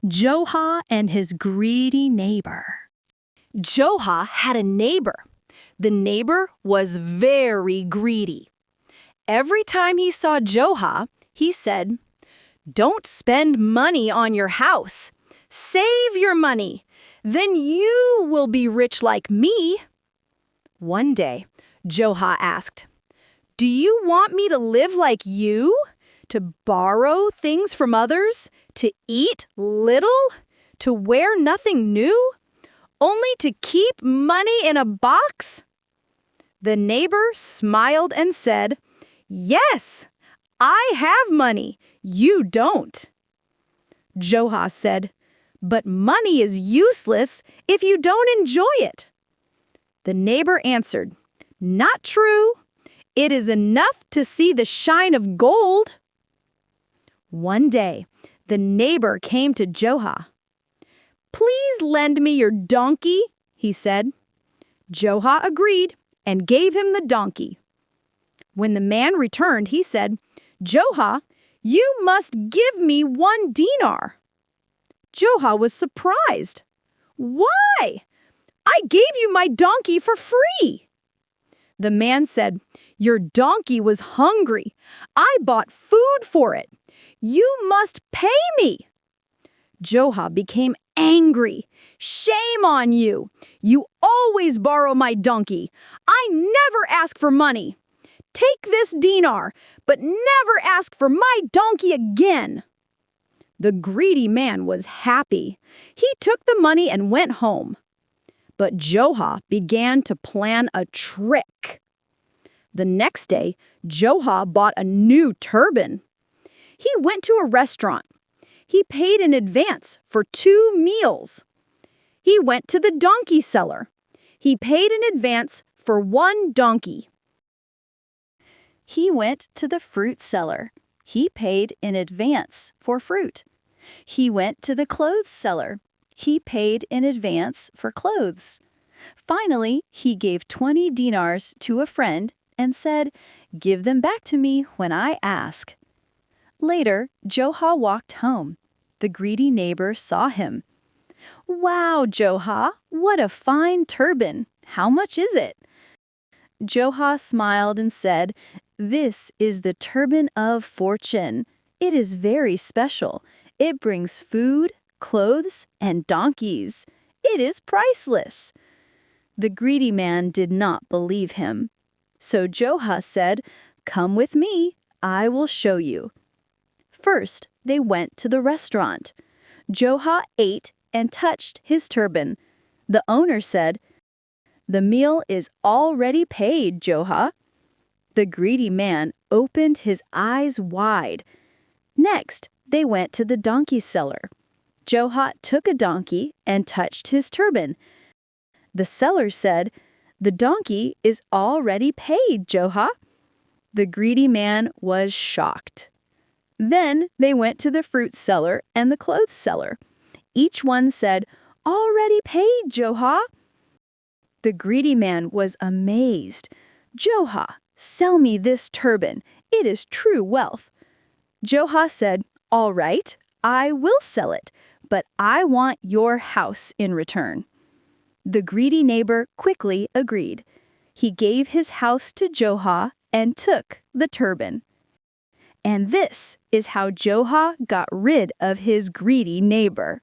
Joha and his greedy neighbor. Joha had a neighbor. The neighbor was very greedy. Every time he saw Joha, he said, "Don't spend money on your house. Save your money. Then you will be rich like me." One day, Joha asked, "Do you want me to live like you? To borrow things from others? To eat little? To wear nothing new? Only to keep money in a box?" The neighbor smiled and said, "Yes, I have money. You don't." Joha said, "But money is useless if you don't enjoy it." The neighbor answered, "Not true. It is enough to see the shine of gold." One day, the neighbor came to Joha. "Please lend me your donkey," he said. Joha agreed and gave him the donkey. When the man returned, he said, "Joha, you must give me 1 dinar." Joha was surprised. "Why? I gave you my donkey for free." The man said, "Your donkey was hungry. I bought food for it. You must pay me." Joha became angry. "Shame on you! You always borrow my donkey. I never ask for money. Take this dinar, but never ask for my donkey again." The greedy man was happy. He took the money and went home. But Joha began to plan a trick. The next day, Joha bought a new turban. He went to a restaurant. He paid in advance for 2 meals. He went to the donkey seller. He paid in advance for 1 donkey. He went to the fruit seller. He paid in advance for fruit. He went to the clothes seller. He paid in advance for clothes. Finally, he gave 20 dinars to a friend and said, "Give them back to me when I ask." Later, Joha walked home. The greedy neighbor saw him. "Wow, Joha, what a fine turban. How much is it?" Joha smiled and said, "This is the turban of fortune. It is very special. It brings food, clothes, and donkeys. It is priceless." The greedy man did not believe him. So Joha said, "Come with me. I will show you." First, they went to the restaurant. Joha ate and touched his turban. The owner said, "The meal is already paid, Joha." The greedy man opened his eyes wide. Next, they went to the donkey seller. Joha took a donkey and touched his turban. The seller said, "The donkey is already paid, Joha." The greedy man was shocked. Then they went to the fruit seller and the clothes seller. Each one said, "Already paid, Joha." The greedy man was amazed. "Joha, sell me this turban. It is true wealth." Joha said, "All right, I will sell it, but I want your house in return." The greedy neighbor quickly agreed. He gave his house to Joha and took the turban. And this is how Joha got rid of his greedy neighbor.